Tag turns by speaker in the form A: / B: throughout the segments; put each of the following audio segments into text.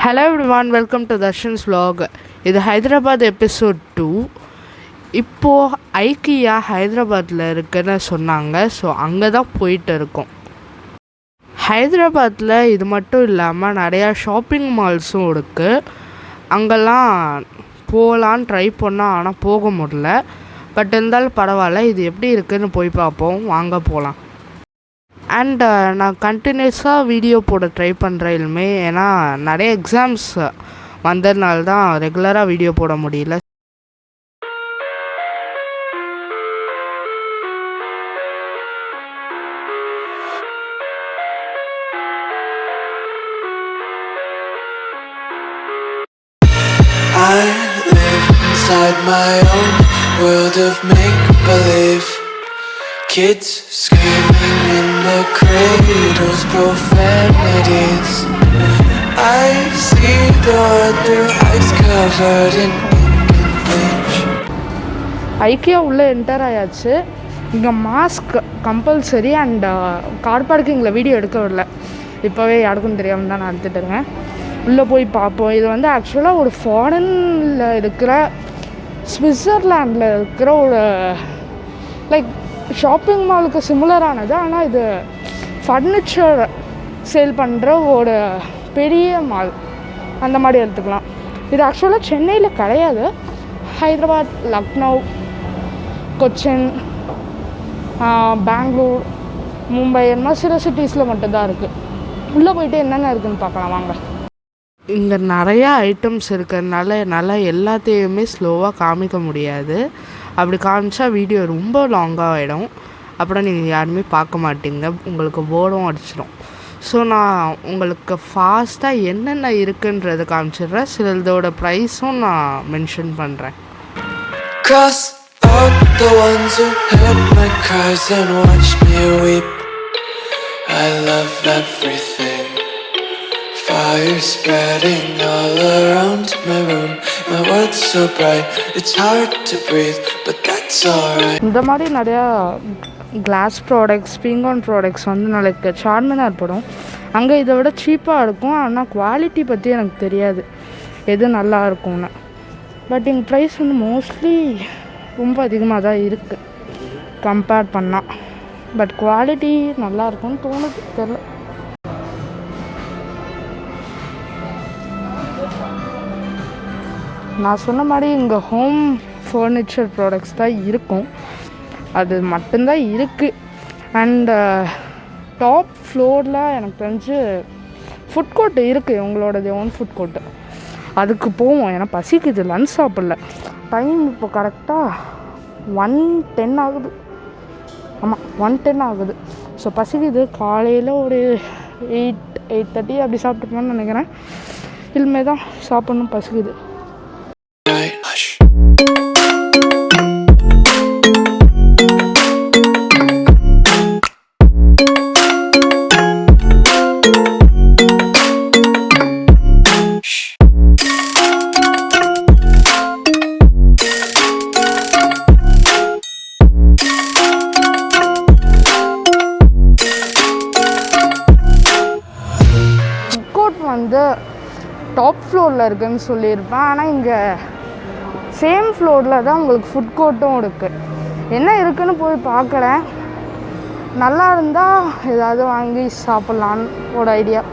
A: Hello everyone, welcome to Darshan's vlog. இது Hyderabad episode 2. இப்போது IKEA ஹைதராபாத்தில் இருக்குன்னு சொன்னாங்க. ஸோ அங்கே தான் போயிட்டு இருக்கோம். ஹைதராபாத்தில் இது மட்டும் இல்லாமல் நிறையா ஷாப்பிங் மால்ஸும் இருக்குது. அங்கெல்லாம் போகலான்னு ட்ரை பண்ணோம், ஆனால் போக முடியல. பட் இருந்தாலும் பரவாயில்ல, இது எப்படி இருக்குதுன்னு போய் பார்ப்போம். வாங்க போகலாம். அண்ட் நான் கண்டினியூஸாக வீடியோ போட ட்ரை பண்ணுறேன் இனிமே, ஏன்னா நிறைய எக்ஸாம்ஸ் வந்ததுனால தான் ரெகுலராக வீடியோ போட முடியல.
B: I live inside my own world of make-believe. Kids screaming in the cradles, profanities. I see the world through eyes covered in ink and bleach.
A: IKEA உள்ளே என்டர் ஆயாச்சு. இங்கே மாஸ்க் கம்பல்சரி அண்ட் கார் பார்க்கிங்கில் video எடுக்க வரல. இப்போவே யாருக்கும் தெரியாமல் தான் நான் எடுத்துட்டுருங்க. உள்ளே போய் பார்ப்போம். இது வந்து ஆக்சுவலாக ஒரு ஃபாரினில் இருக்கிற ஸ்விட்சர்லாண்டில் இருக்கிற ஒரு லைக் ஷாப்பிங் மாலுக்கு சிமிலரானது. ஆனால் இது ஃபர்னிச்சர் சேல் பண்ணுற ஒரு பெரிய மால், அந்த மாதிரி எடுத்துக்கலாம். இது ஆக்சுவலாக சென்னையில் கிடையாது. ஹைதராபாத், லக்னோ, கொச்சின், பெங்களூர், மும்பை இந்த மாதிரி சில சிட்டிஸில் மட்டும்தான் இருக்குது. உள்ளே போயிட்டு என்னென்ன இருக்குதுன்னு பார்க்கலாம் வாங்க. இங்கே நிறையா ஐட்டம்ஸ் இருக்கிறதுனால என்னால் எல்லாத்தையுமே ஸ்லோவாக காமிக்க முடியாது. அப்படி காமிச்சா வீடியோ ரொம்ப லாங்காக ஆகிடும். அப்புறம் நீங்கள் யாருமே பார்க்க மாட்டீங்க, உங்களுக்கு போர்டும் அடிச்சிடும். ஸோ நான் உங்களுக்கு ஃபாஸ்ட்டாக என்னென்ன இருக்குன்றதை காமிச்சிடுறேன். சிலதோட ப்ரைஸும் நான் மென்ஷன் பண்ணுறேன்.
B: Cross out the ones who heard my cries and watched me weep. I love everything. Fire spreading all around my room. My world's so bright, it's hard to breathe, but that's alright.
A: இந்த மாதிரி நிறையா class products, பிங்கான் products வந்து நாளைக்கு சார்மினார் படம். அங்கே இதை விட சீப்பாக இருக்கும். ஆனால் குவாலிட்டி பற்றி எனக்கு தெரியாது எது நல்லா இருக்கும்னு. பட் எங்கள் ப்ரைஸ் வந்து மோஸ்ட்லி ரொம்ப அதிகமாக தான் இருக்குது கம்பேர் பண்ணால். பட் குவாலிட்டி நல்லா இருக்கும்னு தோணுது, தெரில. நான் சொன்ன மாதிரி இங்கே ஹோம் ஃபர்னிச்சர் ப்ராடக்ட்ஸ் தான் இருக்கும், அது மட்டும்தான் இருக்குது. அண்டு டாப் ஃப்ளோரில் எனக்கு தெரிஞ்சு ஃபுட் கோர்ட்டு இருக்குது, உங்களோடது ஓன் ஃபுட் கோர்ட்டு. அதுக்கு போவோம், ஏன்னா பசிக்குது, லன்ச் சாப்பிடல. டைம் இப்போ கரெக்டாக 1:10 ஆகுது. ஆமாம், 1:10 ஆகுது. ஸோ பசிக்குது. காலையில் ஒரு 8:30 அப்படி சாப்பிட்டுப்போன்னு நினைக்கிறேன். இனிமே தான் சாப்பிட்ணும், பசிக்குது. வந்து டாப் ஃப்ளோரில் இருக்குதுன்னு சொல்லியிருப்பேன். ஆனால் இங்கே சேம் ஃப்ளோரில் தான் உங்களுக்கு ஃபுட் கோர்ட்டும் இருக்குது. என்ன இருக்குதுன்னு போய் பார்க்குறேன். நல்லா இருந்தால் ஏதாவது வாங்கி சாப்பிட்லான்னு ஒரு ஐடியா.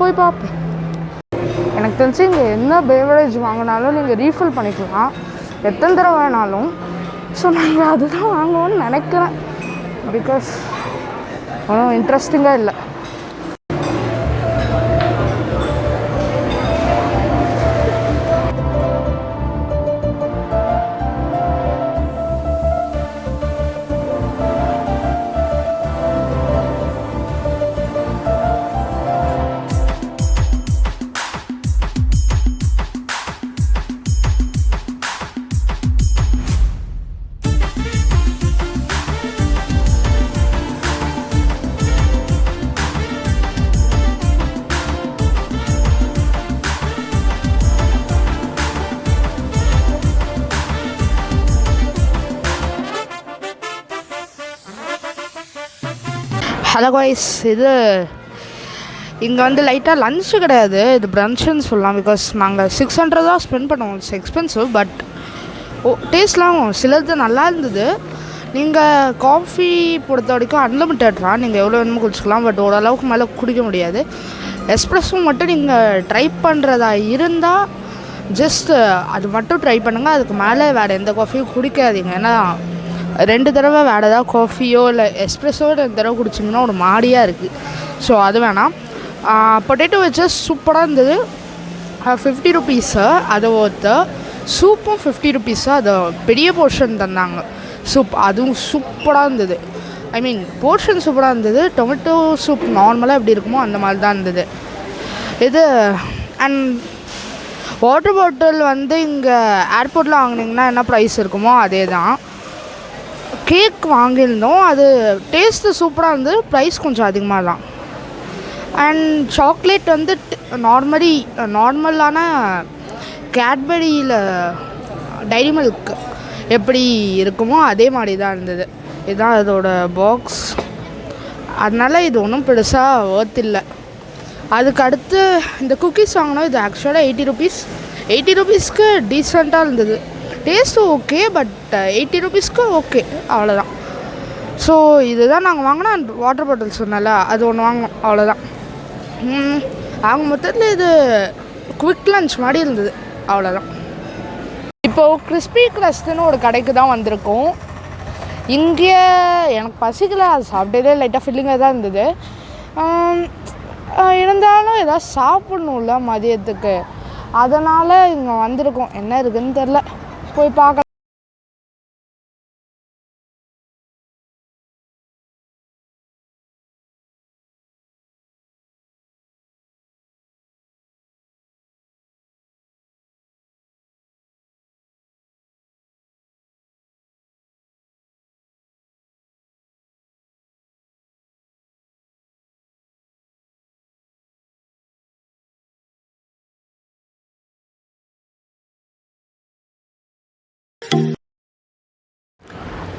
A: போய் பார்ப்பேன். எனக்கு தெரிஞ்சு இங்கே என்ன பேவரேஜ் வாங்கினாலும் நீங்கள் ரீஃபில் பண்ணிக்கலாம், எத்தனை தடவை வேணாலும். ஸோ நாங்கள் அதுதான் வாங்குவோன்னு நினைக்கிறேன். பிகாஸ் ஒன்றும் இன்ட்ரெஸ்டிங்காக இல்லை. ஹலோ காய்ஸ், இங்கே வந்து லைட்டாக லன்ச்சு கிடையாது, இது பிரன்ச்சுன்னு சொல்லலாம். பிகாஸ் நாங்கள் 600 தான் ஸ்பெண்ட் பண்ணுவோம். இட்ஸ் எக்ஸ்பென்சிவ், பட் டேஸ்ட்லாம் சிலது நல்லா இருந்தது. நீங்கள் காஃபி பொறுத்த வரைக்கும் அன்லிமிட்டட் தான், நீங்கள் எவ்வளோ வேணுமோ குடிச்சிக்கலாம். பட் ஓரளவுக்கு மேலே குடிக்க முடியாது. எஸ்ப்ரெஸ்ஸோ மட்டும் நீங்கள் ட்ரை பண்ணுறதா இருந்தால் ஜஸ்ட்டு அது மட்டும் ட்ரை பண்ணுங்கள். அதுக்கு மேலே வேறு எந்த காஃபியும் குடிக்காதீங்க. ஏன்னா 2 தடவை வேறு ஏதாவது காஃபியோ இல்லை எஸ்ப்ரெஸ்ஸோ 2 தடவை குடிச்சிங்கன்னா ஒரு மாதிரியாக இருக்குது. ஸோ அது வேணாம். பொட்டேட்டோ வெஜ்ஜஸ் சூப்பராக இருந்தது. 50 ருபீஸு அதை ஒருத்த சூப்பும் 50 ருபீஸு. அதை பெரிய போர்ஷன் தந்தாங்க சூப், அதுவும் சூப்பராக இருந்தது. ஐ மீன் போர்ஷன் சூப்பராக இருந்தது. டொமேட்டோ சூப் நார்மலாக எப்படி இருக்குமோ அந்த மாதிரி தான் இருந்தது இது. அண்ட் வாட்டர் பாட்டில் வந்து இங்கே ஏர்போர்ட்டில் வாங்கினீங்கன்னா என்ன ப்ரைஸ் இருக்குமோ அதே தான். கேக் வாங்கியிருந்தோம், அது டேஸ்ட்டு சூப்பராக இருந்தது, ப்ரைஸ் கொஞ்சம் அதிகமாக தான். அண்ட் சாக்லேட் வந்து நார்மலான கேட்பரியில் டைரி மில்க் எப்படி இருக்குமோ அதே மாதிரி தான் இருந்தது. இதுதான் அதோட பாக்ஸ். அதனால் இது ஒன்றும் பெருசாக ஒர்த் இல்லை. அதுக்கு அடுத்து இந்த குக்கீஸ் வாங்கினோம். இது ஆக்சுவலாக 80 ருபீஸ். 80 ருபீஸ்க்கு டீசெண்டாக இருந்தது. டேஸ்ட்டு ஓகே, பட் 80 ருபீஸ்க்கு ஓகே, அவ்வளோதான். ஸோ இதுதான் நாங்கள் வாங்கினா. வாட்டர் பாட்டில் சொன்னால அது ஒன்று வாங்கினோம், அவ்வளோதான். அவங்க மொத்தத்தில் இது குவிக் லன்ச் மாதிரி இருந்தது, அவ்வளோதான். இப்போது கிறிஸ்பி க்ரஸ்ட்டுன்னு ஒரு கடைக்கு தான் வந்திருக்கோம். இங்கே எனக்கு பசிக்கல, அது சாப்பிட்டதே லைட்டாக ஃபில்லிங்காக தான் இருந்தது. இருந்தாலும் எதாவது சாப்பிட்ணுல்ல மதியத்துக்கு, அதனால் இங்கே வந்திருக்கோம். என்ன இருக்குதுன்னு தெரில, போய் பார்க்க.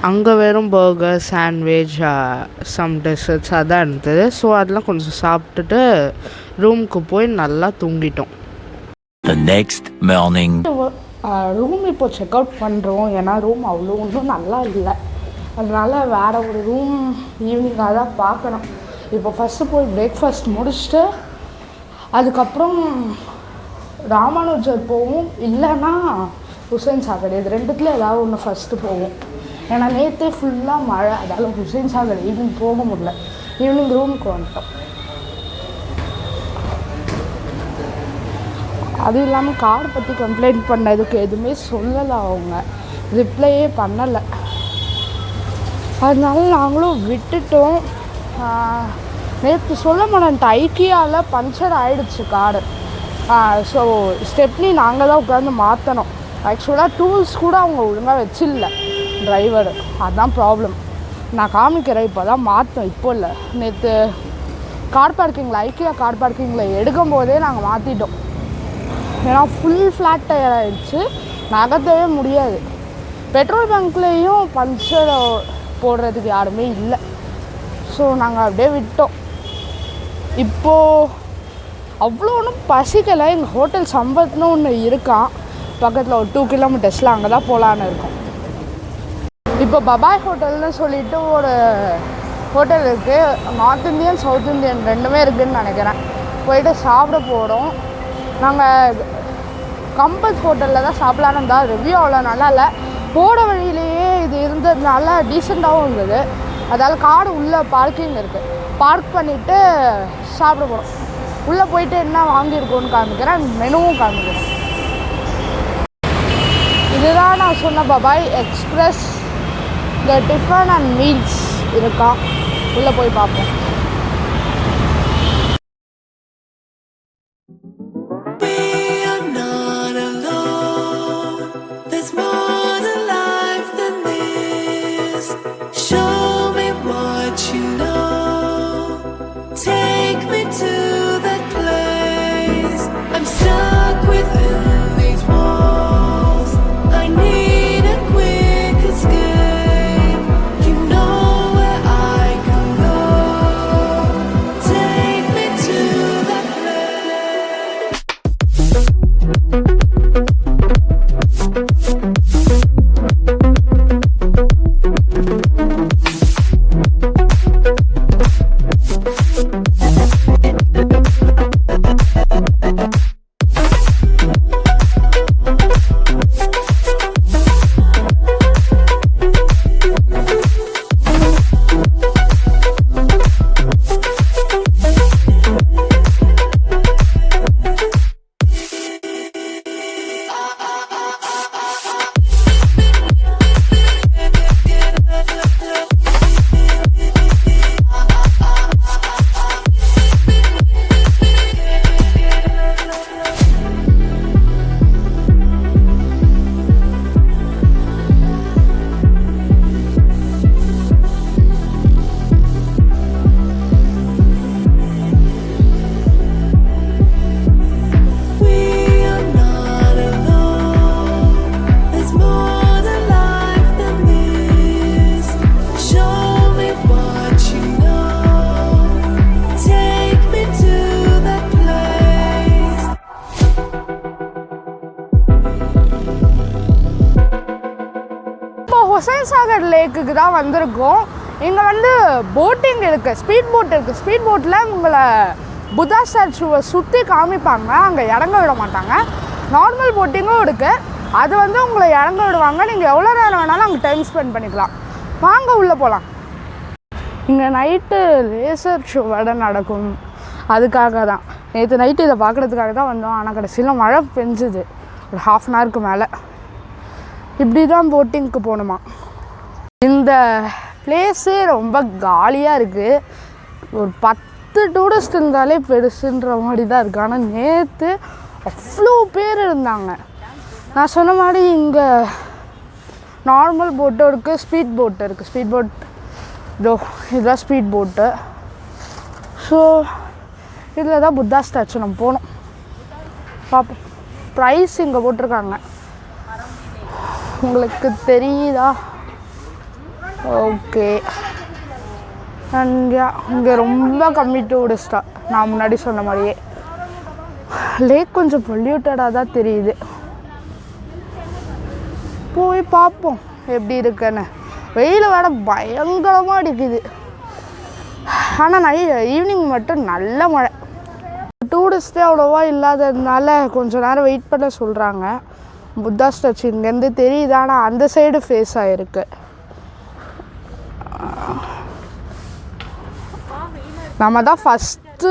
A: அங்கே வெறும் பர்கர், சாண்ட்விச், சம் டெசர்ட்ஸ் அதான் இருந்தது. ஸோ அதெல்லாம் கொஞ்சம் சாப்பிட்டுட்டு ரூமுக்கு போய் நல்லா தூங்கிட்டோம்.
C: The next morning.
A: ரூம் இப்போ செக் அவுட் பண்ணுறோம். ஏன்னா ரூம் அவ்வளோ ஒன்றும் நல்லா இல்லை. அதனால் வேறு ஒரு ரூம் ஈவினிங்காக தான் பார்க்கணும். இப்போ ஃபஸ்ட்டு போய் பிரேக்ஃபாஸ்ட் முடிச்சுட்டு அதுக்கப்புறம் ராமானுஜர் போவோம், இல்லைன்னா ஹுசைன் சாகர். இது ரெண்டுத்தில் ஏதாவது ஒன்று ஃபஸ்ட்டு போவோம். ஏன்னா நேற்றே ஃபுல்லாக மழை, அதால் ஹுசைன் சாகர் ஈவினிங் போக முடியல. ஈவினிங் ரூமுக்கு வந்துட்டோம். அதுவும் இல்லாமல் கார்டு பற்றி கம்ப்ளைண்ட் பண்ணதுக்கு எதுவுமே சொல்லலை, அவங்க ரிப்ளையே பண்ணலை. அதனால நாங்களும் விட்டுட்டோம். நேற்று சொல்ல மாட்டேன்ட்டு ஐக்கியாவில் பஞ்சர் ஆகிடுச்சு கார்டு. ஸோ ஸ்டெப்னி நாங்கள் தான் உட்காந்து மாற்றணும். ஆக்சுவலாக டூல்ஸ் கூட அவங்க ஒழுங்காக வச்சில்ல டிரைவர், அதுதான் ப்ராப்ளம். நான் காமிக்கிறேன். இப்போ தான் மாற்றோம், இப்போ இல்லை. நேற்று கார் பார்க்கிங்கில் ஐக்கியா கார் பார்க்கிங்கில் எடுக்கும் போதே நாங்கள் மாற்றிட்டோம். ஏன்னா ஃபுல் ஃப்ளாட் டயர் ஆகிடுச்சு, நகர்த்தவே முடியாது. பெட்ரோல் பங்க்லேயும் பஞ்சர் போடுறதுக்கு யாருமே இல்லை. ஸோ நாங்கள் அப்படியே விட்டோம். இப்போது அவ்வளோ ஒன்றும் பசிக்கலை. எங்கள் ஹோட்டல் சம்பத்னு ஒன்று இருக்கான் பக்கத்தில், ஒரு 2 கிலோமீட்டர்ஸில். அங்கே தான் போகலான்னு இருக்கோம். இப்போ பபாய் ஹோட்டல்னு சொல்லிட்டு ஒரு ஹோட்டல் இருக்குது. நார்த் இந்தியன், சவுத் இந்தியன் ரெண்டுமே இருக்குதுன்னு நினைக்கிறேன். போயிட்டு சாப்பிட போகிறோம். நாங்கள் கம்பத் ஹோட்டலில் தான் சாப்பிட்லான்னு இருந்தால் ரிவ்யூ அவ்வளோ நல்லா இல்லை. போகிற வழியிலேயே இது இருந்ததுனால டீசெண்டாகவும் இருந்தது. அதால் கார் உள்ளே பார்க்கிங் இருக்குது, பார்க் பண்ணிவிட்டு சாப்பிட போகிறோம். உள்ளே போயிட்டு என்ன வாங்கியிருக்கோன்னு காமிக்கிறேன், மெனுவும் காமிக்கிறேன். இதுதான் நான் சொன்ன பபாய் எக்ஸ்பிரஸ். இந்த டிஃபன் அண்ட் மீல்ஸ் இருக்கா, உள்ளே போய் பார்ப்போம். சிவசாகர் லேக்குக்கு தான் வந்திருக்கோம். இங்கே வந்து போட்டிங் இருக்குது, ஸ்பீட் போட் இருக்குது. ஸ்பீட் போட்டில் உங்களை புத்தா ஸ்டாச்சுவை சுற்றி காமிப்பாங்க, அங்கே இறங்க விட மாட்டாங்க. நார்மல் போட்டிங்கும் இருக்குது, அது வந்து உங்களை இறங்க விடுவாங்க. நீங்கள் எவ்வளோ நேரம் வேணாலும் அங்கே டைம் ஸ்பெண்ட் பண்ணிக்கலாம். வாங்க உள்ளே போகலாம். இங்கே நைட்டு லேசர் ஷோ வேறு நடக்கும், அதுக்காக தான். நேற்று நைட்டு இதை பார்க்குறதுக்காக தான் வந்தோம். ஆனால் கடைசியில் மழை பெஞ்சுது ஒரு 1/2 அன் ஹவருக்கு மேலே. இப்படி தான் போட்டிங்க்கு போகணுமா. இந்த பிளேஸே ரொம்ப காலியாக இருக்குது. ஒரு 10 டூரிஸ்ட் இருந்தாலே பெருசுன்ற மாதிரி தான் இருக்குது. ஆனால் நேற்று அவ்வளோ பேர் இருந்தாங்க. நான் சொன்ன மாதிரி இங்கே நார்மல் போட்டும் இருக்குது, ஸ்பீட் போட்டு இருக்குது. ஸ்பீட் போட் இதோ இதுதான் ஸ்பீட் போட்டு. ஸோ இதில் தான் புத்தா ஸ்டாச்சு நம்ம போகணும். பார்ப்போம். ப்ரைஸ் இங்கே போட்டிருக்காங்க, உங்களுக்கு தெரியுதா? ஓகே. அண்ட் இங்கே ரொம்ப கம்மி டூரிஸ்டாக, நான் முன்னாடி சொன்ன மாதிரியே. லேக் கொஞ்சம் பொல்யூட்டடாக தான் தெரியுது. போய் பார்ப்போம் எப்படி இருக்குன்னு. வெயில் வேற பயங்கரமாக அடிக்குது. ஆனால் ஈவினிங் மட்டும் நல்ல மழை. டூரிஸ்ட்டே அவ்வளோவா இல்லாததுனால கொஞ்சம் நேரம் வெயிட் பண்ண சொல்கிறாங்க. புத்தா ஸ்டாச்சு இங்கேருந்து தெரியுது, ஆனால் அந்த சைடு ஃபேஸ் ஆகிருக்கு. நம்ம தான் ஃபஸ்ட்டு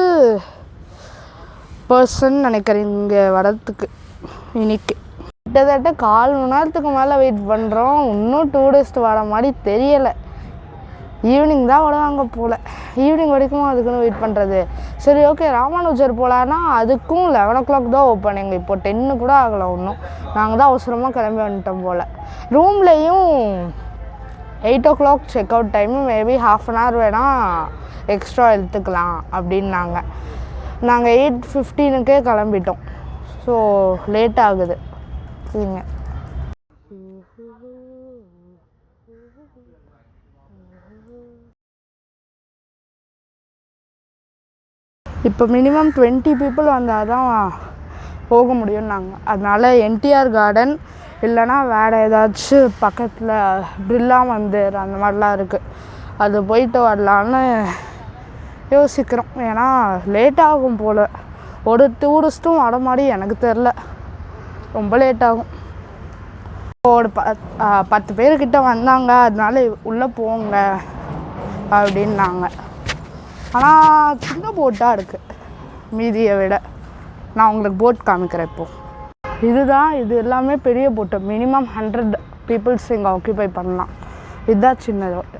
A: பர்சன் நினைக்கிறேன் இங்கே வரத்துக்கு. இன்னைக்கு கிட்டத்தட்ட 1/4 மணி நேரத்துக்கு மேலே வெயிட் பண்ணுறோம். இன்னும் டூரிஸ்ட் வர மாதிரி தெரியலை. ஈவினிங் தான் வருவாங்க போல். ஈவினிங் வரைக்கும் அதுக்குன்னு வெயிட் பண்ணுறது. சரி, ஓகே. ராமானுஜர் போகலான்னா அதுக்கும் 11 o'clock தான் ஓப்பனிங். இப்போ 10 கூட ஆகலை ஒன்றும். நாங்கள் தான் அவசரமாக கிளம்பி வந்துட்டோம் போல். ரூம்லேயும் 8 o'clock check out time. Maybe 1/2 an hour வேணால் எக்ஸ்ட்ரா எடுத்துக்கலாம் அப்படின்னாங்க. நாங்கள் 8:15 கிளம்பிட்டோம். ஸோ லேட் ஆகுது. சரிங்க. இப்போ மினிமம் 20 people வந்தால் தான் போக முடியும்னாங்க. அதனால் என்டிஆர் கார்டன் இல்லைனா வேறு ஏதாச்சும் பக்கத்தில் பிர்லா மந்திர் அந்த மாதிரிலாம் இருக்குது, அது போயிட்டு வரலான்னு யோசிக்கிறோம். ஏன்னா லேட் ஆகும் போல். ஒரு டூரிஸ்ட்டும் வர மாதிரி எனக்கு தெரில, ரொம்ப லேட் ஆகும். ஒரு 10 பேர்கிட்ட வந்தாங்க, அதனால உள்ளே போங்க அப்படின்னாங்க. ஆனால் சின்ன போட்டாக இருக்குது மீதியை விட. நான் உங்களுக்கு போட் காமிக்கிறேன் இப்போது. இது எல்லாமே பெரிய போட்டு. மினிமம் 100 பீப்புள்ஸ் இங்கே ஆக்குபை பண்ணலாம். இதுதான் சின்ன போட்டு.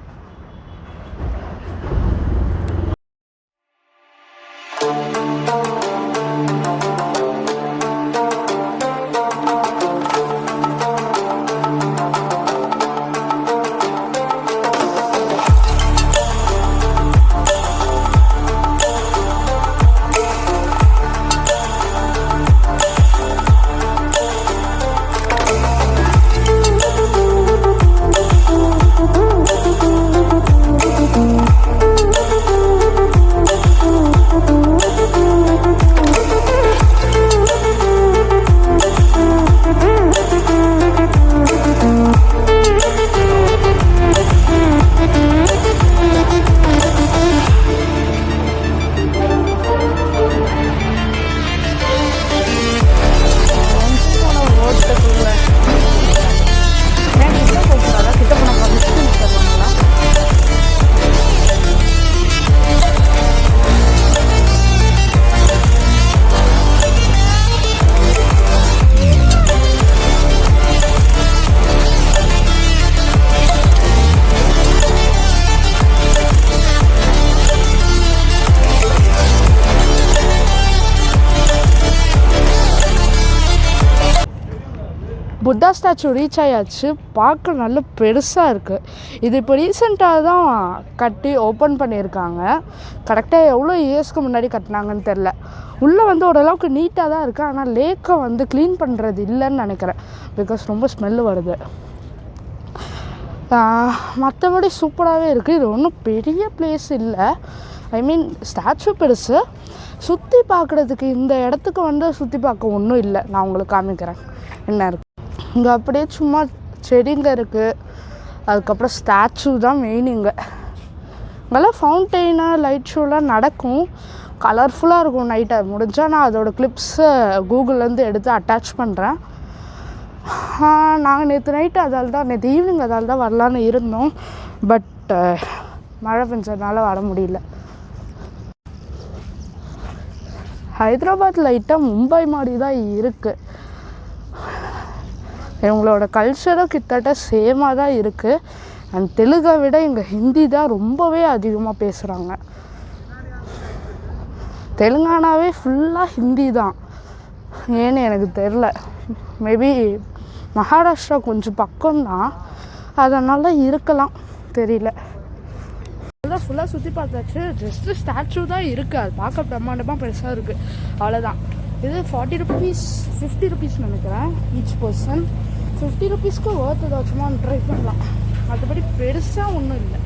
A: புத்தா ஸ்டாச்சு ரீச் ஆயாச்சு. பார்க்க நல்ல பெருசாக இருக்குது. இது இப்போ ரீசெண்டாக தான் கட்டி ஓப்பன் பண்ணியிருக்காங்க. கரெக்டாக எவ்வளோ இயர்ஸ்க்கு முன்னாடி கட்டினாங்கன்னு தெரில. உள்ளே வந்து ஓரளவுக்கு நீட்டாக தான் இருக்குது. ஆனால் லேக்கை வந்து க்ளீன் பண்ணுறது இல்லைன்னு நினைக்கிறேன், பிகாஸ் ரொம்ப ஸ்மெல்லு வருது. மற்றபடி சூப்பராகவே இருக்குது. இது ஒன்றும் பெரிய பிளேஸ் இல்லை. ஐ மீன் ஸ்டாச்சு பெருசு. சுற்றி பார்க்குறதுக்கு இந்த இடத்துக்கு வந்து சுற்றி பார்க்க ஒன்றும் இல்லை. நான் உங்களுக்கு காமிக்கிறேன் என்ன இருக்குது. இங்கே அப்படியே சும்மா செடிங்க இருக்குது. அதுக்கப்புறம் ஸ்டாச்சு தான் மெயின். இங்கெல்லாம் ஃபவுண்டெயினு லைட் ஷோலாம் நடக்கும், கலர்ஃபுல்லாக இருக்கும் நைட்டை. முடிஞ்சால் நான் அதோடய கிளிப்ஸை கூகுள்லேருந்து எடுத்து அட்டாச் பண்ணுறேன். நாங்கள் நேற்று ஈவினிங் அதால் தான் வரலான்னு இருந்தோம். பட் மழை பெஞ்சதுனால வர முடியல. ஹைதராபாத் லைட்டாக மும்பை மாதிரி தான் இருக்குது. இவங்களோட கல்ச்சரும் கிட்டத்தட்ட சேமாக தான் இருக்குது. அண்ட் தெலுங்கை விட இங்கே ஹிந்தி தான் ரொம்பவே அதிகமாக பேசுகிறாங்க. தெலுங்கானாவே ஃபுல்லாக ஹிந்தி தான், ஏன்னு எனக்கு தெரில. மேபி மகாராஷ்டிரா கொஞ்சம் பக்கம்தான், அதனால் இருக்கலாம், தெரியல. அதான் ஃபுல்லாக சுற்றி பார்த்தாச்சு. ஜஸ்ட்டு ஸ்டாச்சு தான் இருக்குது, அது பார்க்க பிரம்மாண்டமாக பெருசாக இருக்குது, அவ்வளோதான். இது 40 rupees 50 rupees நினைக்கிறேன் ஈச் பர்சன். 50 rupeesக்கு ஒர்த் ஏதாச்சுமா ட்ரை பண்ணலாம், மற்றபடி பெருசாக ஒன்றும் இல்லை.